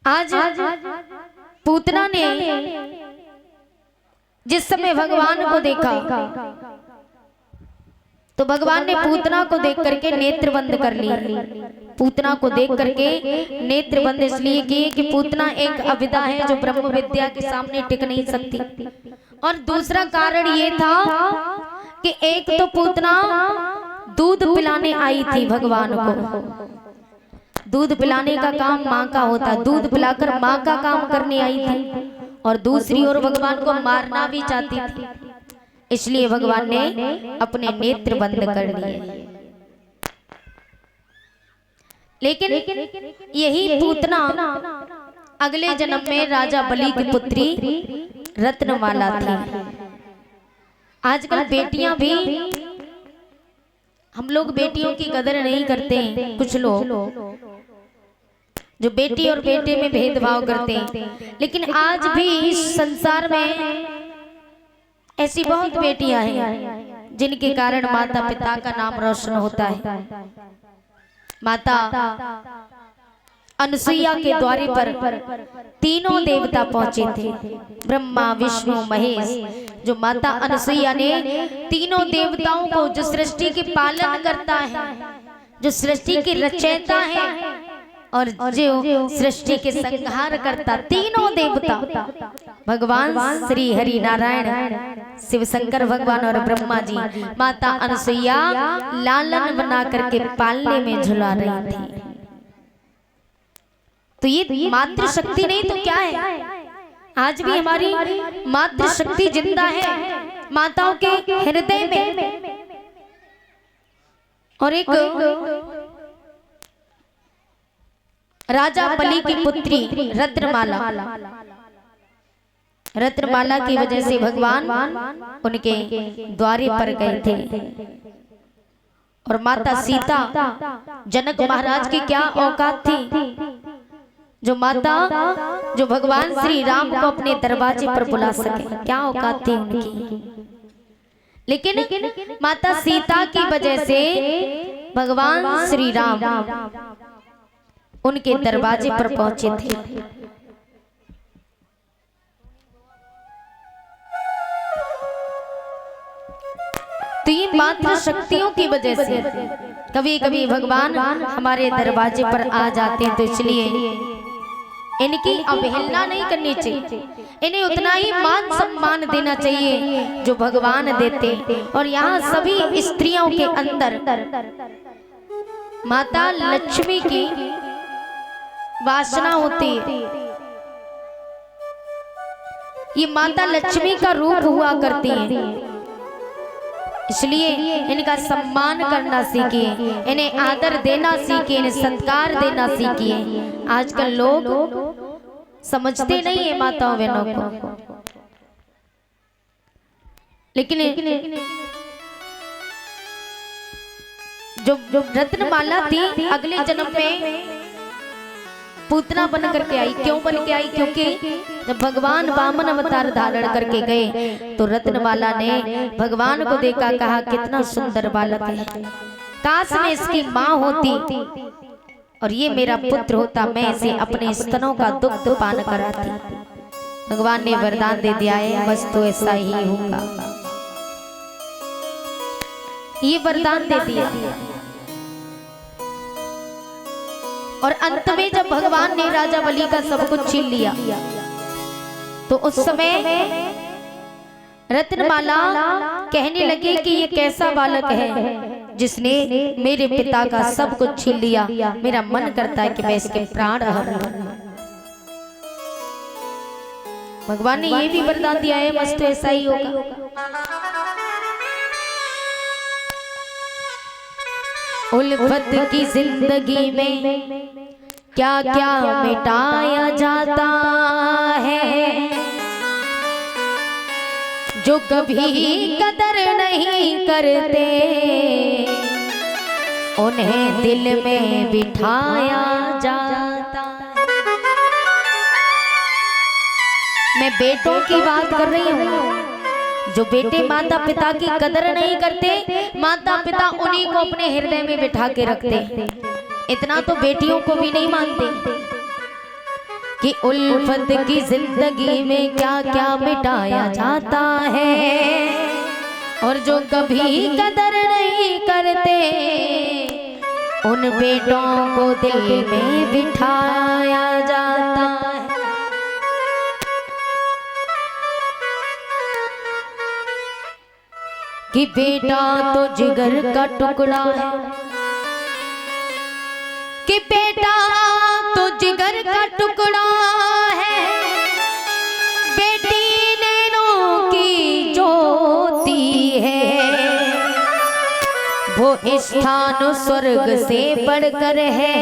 आज पूतना ने जिस समय भगवान को देखा तो भगवान ने पूतना को देख करके नेत्र बंद कर लिए। पूतना को देख करके नेत्र बंद इसलिए किए कि पूतना एक अविदा है जो ब्रह्म विद्या के सामने टिक नहीं सकती। और दूसरा कारण ये था कि एक तो पूतना दूध पिलाने आई थी भगवान को, दूध पिलाने का काम माँ का होता, दूध पिलाकर माँ का काम करने आई थी। और दूसरी ओर भगवान को मारना भी चाहती थी, इसलिए भगवान ने अपने नेत्र बंद कर लिए। लेकिन यही पूतना अगले जन्म में राजा बलि की पुत्री रत्नमाला थी। आजकल बेटियां भी, हम लोग बेटियों की कदर नहीं करते हैं, कुछ लोग जो बेटी और बेटे में भेदभाव करते हैं। लेकिन आज भी इस संसार में ऐसी बहुत बेटियां हैं जिनके कारण माता पिता का नाम रोशन होता है। माता अनसुईया के द्वारे पर तीनों देवता पहुंचे थे, ब्रह्मा विष्णु महेश। जो माता अनसुईया ने तीनों देवताओं को, जो सृष्टि के पालन करता है, जो सृष्टि के रचयिता है और जो सृष्टि के संहार करता, तीनों देवता भगवान श्री हरि नारायण शिव शंकर भगवान और ब्रह्मा जी माता अनसुईया लालन बना करके पालने में झुला रही थी। तो ये मातृ शक्ति नहीं तो क्या है? आज भी हमारी मातृ शक्ति जिंदा है माताओं के हृदय में। और एक राजा बलि की पुत्री रत्नमाला की वजह से भगवान उनके द्वारे पर गए थे। और माता सीता, जनक महाराज की क्या औकात थी, जो माता जो भगवान श्री राम को अपने दरवाजे पर बुला सके, क्या औकात थी उनकी। लेकिन माता सीता की वजह से भगवान श्री राम उनके दरवाजे पर पहुंचे थे। तो ये मात्र शक्तियों की वजह से कभी कभी भगवान हमारे दरवाजे पर आ जाते हैं। तो इसलिए इनकी अवहेलना नहीं करनी चाहिए, इन्हें उतना ही मान सम्मान देना चाहिए जो भगवान देते। और यहाँ सभी स्त्रियों के अंदर माता लक्ष्मी की वासना होती है। ये माता लक्ष्मी का रूप हुआ करती है, इसलिए इनका सम्मान करना सीखिए, इन्हें आदर देना सीखिए, इन्हें सत्कार देना सीखिए। आजकल लोग समझते नहीं है माताओं बहनों को। लेकिन जो रत्नमाला थी अगले जन्म में पूतना बन करके आई। क्यों बन के आई? क्योंकि जब भगवान वामन अवतार धारण करके गए तो रत्नमाला ने भगवान को देखा, कहा कितना सुंदर बालक है, काश मैं इसकी माँ होती और ये मेरा पुत्र होता, मैं इसे अपने स्तनों का दुग्ध पान कराती। भगवान ने वरदान दे दिया है, बस तो ऐसा ही होगा, ये वरदान दे दिया। और अंत में जब भगवान ने राजा बलि का सब कुछ छीन लिया तो उस समय रत्नमाला कहने लगे कि ये कैसा बालक है जिसने मेरे पिता का सब कुछ छीन लिया, मेरा मन करता है कि मैं इसके प्राण हर लूं। भगवान ने ये भी वरदान दिया है, बस तो ऐसा ही होगा। उल्फत की जिंदगी में क्या क्या मिटाया जाता है, जो कभी कदर नहीं करते उन्हें दिल में बिठाया जाता। मैं बेटों की बात कर रही हूँ, जो बेटे माता पिता की कदर नहीं करते, माता पिता उन्हीं को अपने हृदय में बिठा के रखते। इतना तो बेटियों को भी नहीं मानते कि उल्फत की जिंदगी में क्या क्या मिटाया जाता है, और जो कभी कदर नहीं करते उन बेटों को दिल में बिठाया जाता है। कि बेटा तो जिगर का टुकड़ा है, कि बेटा तो जिगर का टुकड़ा है, बेटी नैनों की ज्योति है, वो स्थान स्वर्ग से बढ़कर है,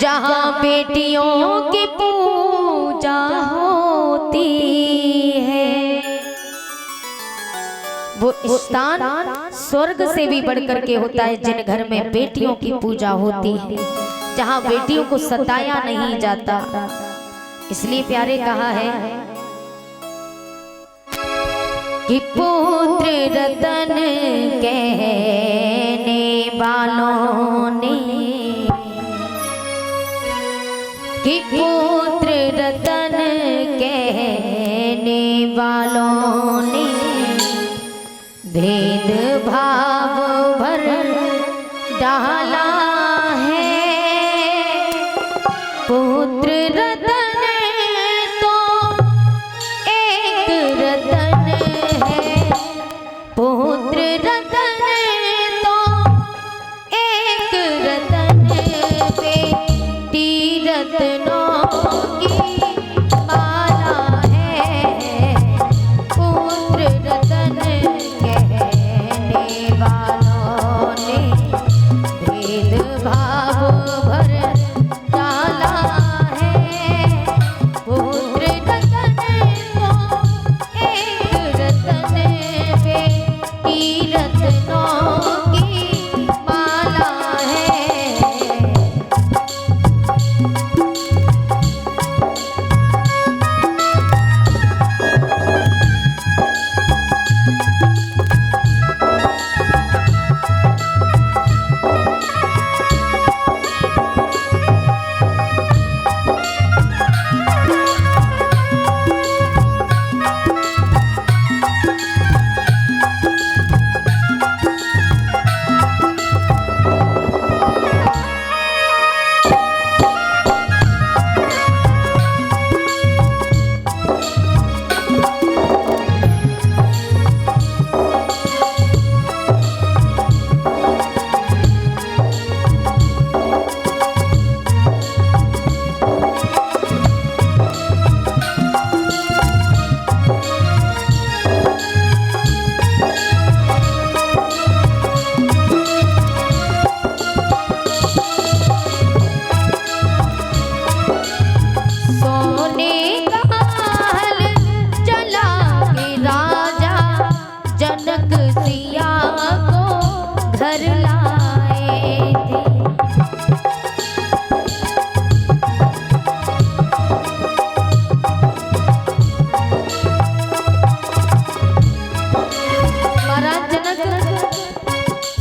जहाँ बेटियों की पूजा होती है। वो स्थान स्वर्ग से भी बढ़कर के होता है जिन घर में बेटियों की पूजा होती है, जहाँ बेटियों को सताया नहीं जाता। इसलिए प्यारे कहा है कि पुत्र रतन कहने वालों ने, कि पुत्र रतन कहने वालों ने भेद भाव भर डाला है। पुत्र रतन तो एक रतन है, पुत्र रतन तो एक रतन, बेटी रत्नों की माला है। पुत्र रतन वालों ने भेद भाव भर डाला है। पुत्र रतन को एक रतन, बेटी रत्नों की माला है।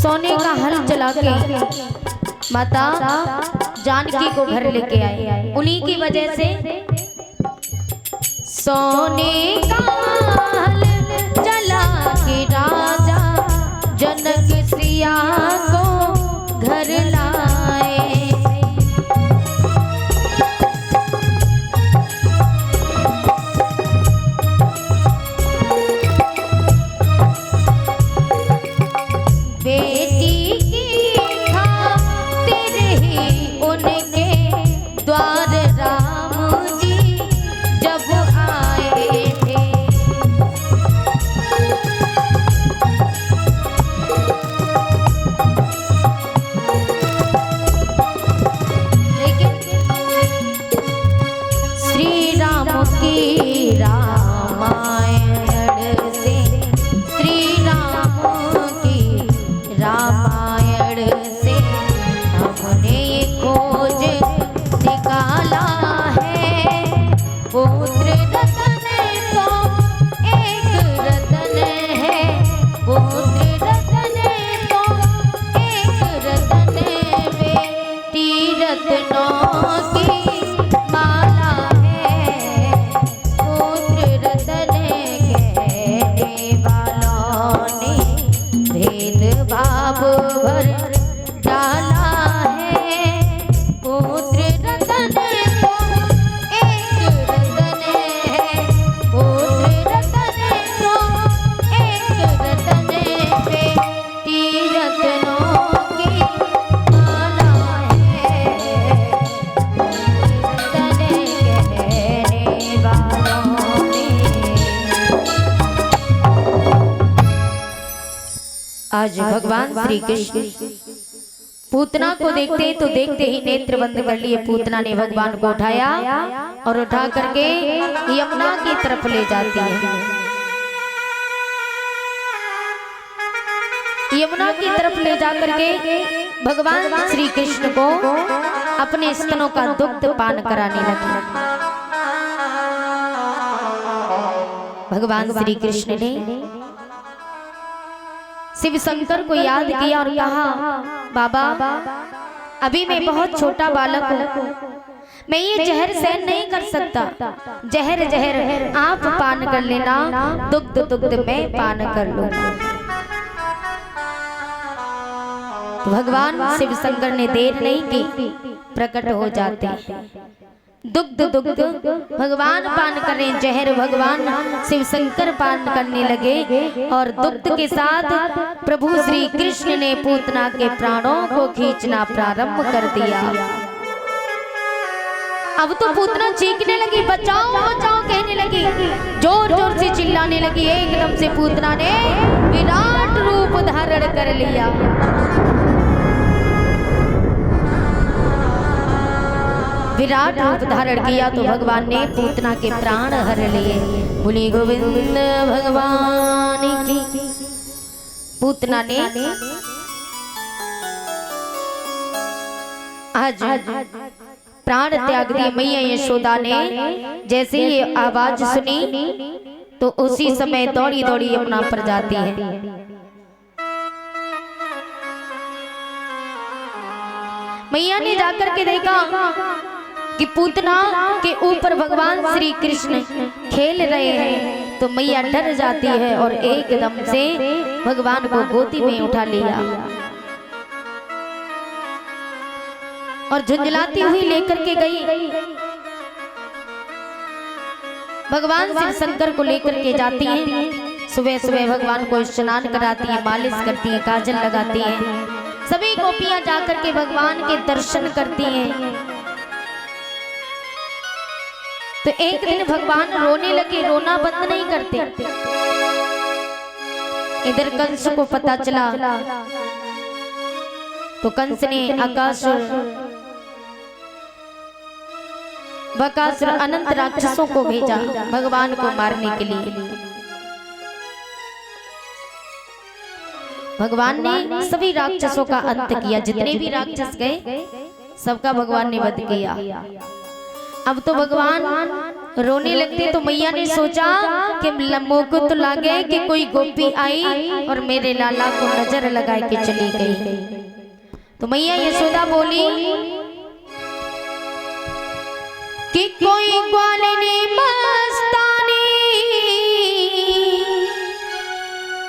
सोने का हल चला के माता जानकी को घर लेके आए। उन्हीं की वजह से सोने का हल चला के राजा जनक सिया को घर लाए। पुत्र रतन तो एक रतन है, पुत्र रतन तो एक रतन, बेटी रत्नों की आज भगवान श्री कृष्ण पूतना को देखते तो देखते ही नेत्र बंद कर लिए। पूतना ने भगवान को उठाया और उठा करके यमुना की तरफ ले जाती है। यमुना की तरफ ले जाकर के भगवान श्री कृष्ण को अपने स्तनों का दुग्ध पान कराने लगी। भगवान श्री कृष्ण ने शिव शंकर को याद किया और कहा, बाबा अभी मैं बहुत छोटा बालक हूँ, मैं ये जहर सहन नहीं कर सकता। जहर जहर आप पान कर लेना, दुग्ध दुग्ध मैं पान कर लूंगा। तो भगवान शिव शंकर ने देर नहीं की, प्रकट हो जाते हैं। दुग्ध दुग्ध भगवान पान करें, जहर भगवान शिव शंकर पान करने लगे और दुग्ध के साथ प्रभु श्री कृष्ण ने पूतना के प्राणों को खींचना प्रारंभ कर दिया। अब तो पूतना चीखने लगी, बचाओ बचाओ कहने लगी, जोर जोर से चिल्लाने लगी। एकदम से पूतना ने विराट रूप धारण कर लिया। विराट रूप धारण किया तो भगवान ने पूतना के प्राण हर लिए। बोली गोविंद भगवान की। पूतना ने आज प्राण त्याग दिए। मैया यशोदा ने जैसे ये आवाज सुनी तो उसी समय दौड़ी दौड़ी यमुना पर जाती है। मैया ने जाकर के देखा कि पूतना के ऊपर भगवान श्री कृष्ण खेल रहे हैं, तो मैया डर जाती है और एकदम से भगवान को गोदी में उठा लिया और झुंझलाती हुई लेकर के गई। भगवान शिव शंकर को लेकर के जाती हैं। सुबह सुबह भगवान को स्नान कराती है, मालिश करती है, काजल लगाती है। सभी गोपियां जाकर के भगवान के दर्शन करती हैं। तो एक दिन भगवान रोने लगे, रोना बंद नहीं करते। इधर कंस को पता चला तो कंस ने अकासुर बकासुर अनंत राक्षसों को भेजा भगवान को मारने के लिए। भगवान ने सभी राक्षसों का अंत किया। जितने भी राक्षस गए सबका भगवान ने वध किया। अब तो भगवान रोने लगते तो मैया ने सोचा कि मुकुट लागे कि कोई गोपी आई और मेरे लाला को नजर लगा के चली गई। तो मैया यशोदा बोली कि कोई ग्वालिनी मस्तानी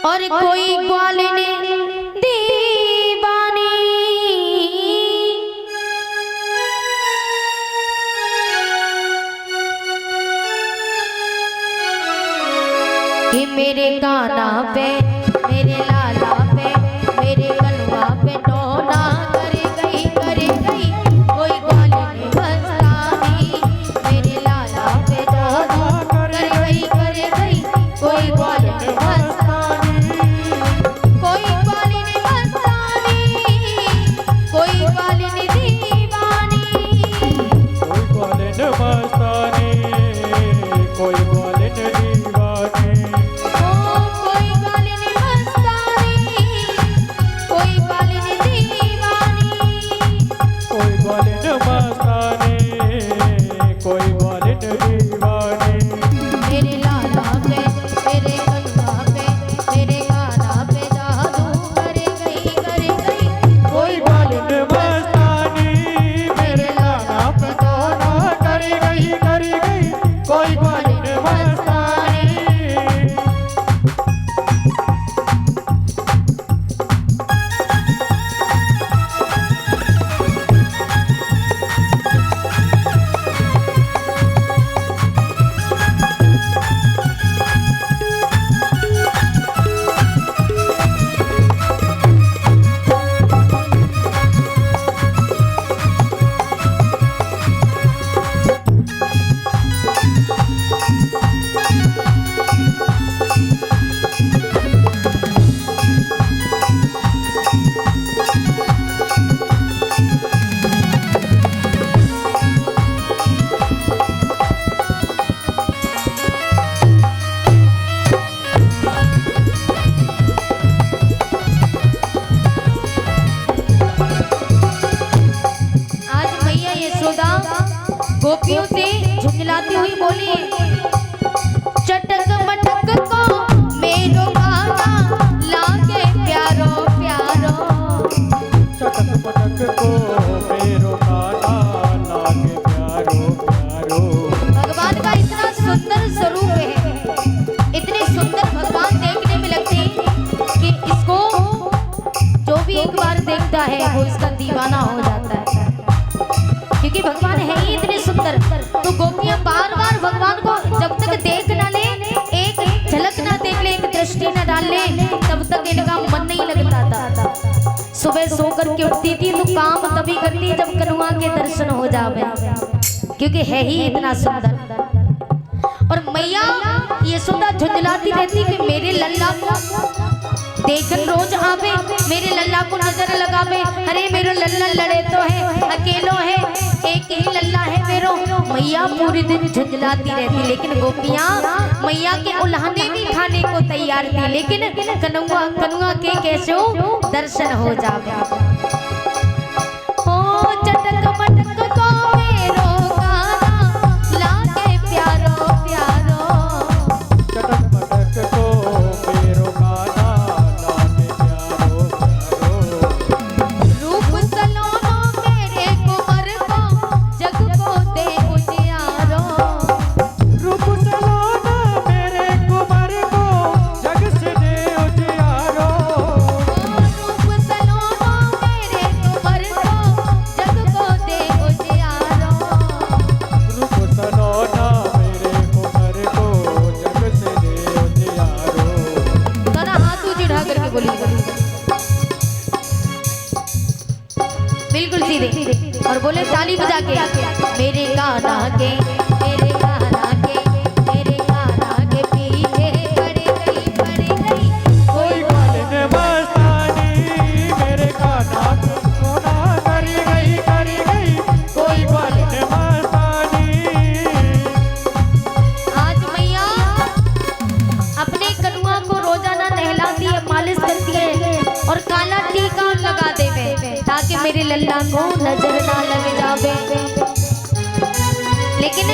और कोई ग्वालिनी दीवानी, कि मेरे काना पे मेरे लाला पे मेरे कलवा पे टोना कर गई कोई ग्वालिनी मस्तानी। मेरे लाला पे जादू कर गई कोई ग्वालिनी मस्तानी। कोई ग्वालिनी मस्तानी कोई ग्वालिनी दीवानी। कोई ग्वालिनी मस्तानी कोई ग्वालिनी दीवानी। कोई ग्वालिनी मस्तानी कोई ग्वालिनी दीवानी। कोई ग्वालिनी मस्तानी कोई ग्वालिनी दीवानी। मेरे लाला पे मेरे कलवा पे मेरे गाना पे जादू कर गई कोई ग्वालिनी मस्तानी मेरे लाला पे टोना कर गई कोई ग्वालिनी मस्तानी। यशोदा गोपियों से झुंझलाती हुई बोली, चटक मटक को मेरो गाना लागे प्यारो प्यारो। चटक पटक को मेरो गाना लागे प्यारो प्यारो। भगवान का इतना सुंदर स्वरूप है, इतने सुंदर भगवान देखने में लगते हैं कि इसको जो भी एक बार देखता है वो इसका दीवाना हो जाता है, क्योंकि भगवान है ही इतने सुंदर। तो गोपियां बार बार भगवान को जब तक देख ना ले, एक झलक ना देख ले, एक दृष्टि ना डाल ले, तब तक इनका मन नहीं लगता था। सुबह सो करके उठती थी तो काम तभी करती जब कन्हैया के दर्शन हो जावे, क्योंकि है ही इतना सुंदर। और मैया यशोदा झुंझलाती रहती कि मेरे लल्ला को देखन रोज आवे, मेरे लल्ला को नजर लगावे। अरे मेरो लल्ला लड़े तो है, अकेलो है, एक ही लल्ला है मेरो। मैया पूरे दिन झुंझलाती रहती, लेकिन गोपियां मैया के उल्हाने भी खाने को तैयार थी, लेकिन कन्हैया के कैसे दर्शन हो जावे। ओ चटक मटक को मेरो गाना लागे प्यारो प्यारो। चटक पटक को मेरो गाना लागे प्यारो प्यारो। रूप सलोनो मेरे कुंवर को जग को दे उजियारो। रूप सलोना मेरे कुंवर को जग से दे उजियारो। रूप सलोनो मेरे कुंवर को जग को दे उजियारो। रूप सलोना मेरे कुंवर को जग से दे उजियारो। दोनों हाथ ऊंचे उठा करके बोली, बिल्कुल सीधे, और बोले ताली बजा के, मेरे गाना के, मेरे गाना के, मेरे गाना के पीछे पड़ गई कोई बालिन मस्तानी मेरे गाना को सोना कर गई कोई बालिन मस्तानी। आज मैया अपने कन्हैया को रोजाना नहलाती है, मालिश करती है और काला टीका लगा देवे, ताकि मेरे लल्ला को नजर ना लग जावे। लेकिन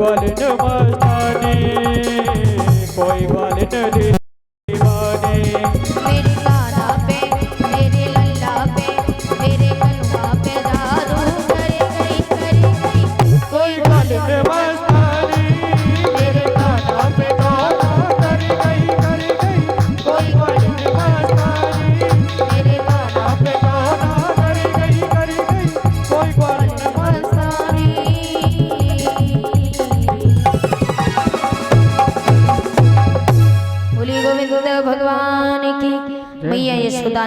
ग्वालिन मस्तानी, कोई ग्वालिन दीवानी। मेरे काना पे मेरे लल्ला पे मेरे कनुआ पे जादू करे गई कोई ग्वालिन मस्तानी, मेरे काना पे गाना करी गई। कोई ग्वालिन मस्तानी, मेरे काना पे गाना करी गई। कोई ग्वालिन मस्तानी। बोली गोविंद भगवान की। मैया यशोदा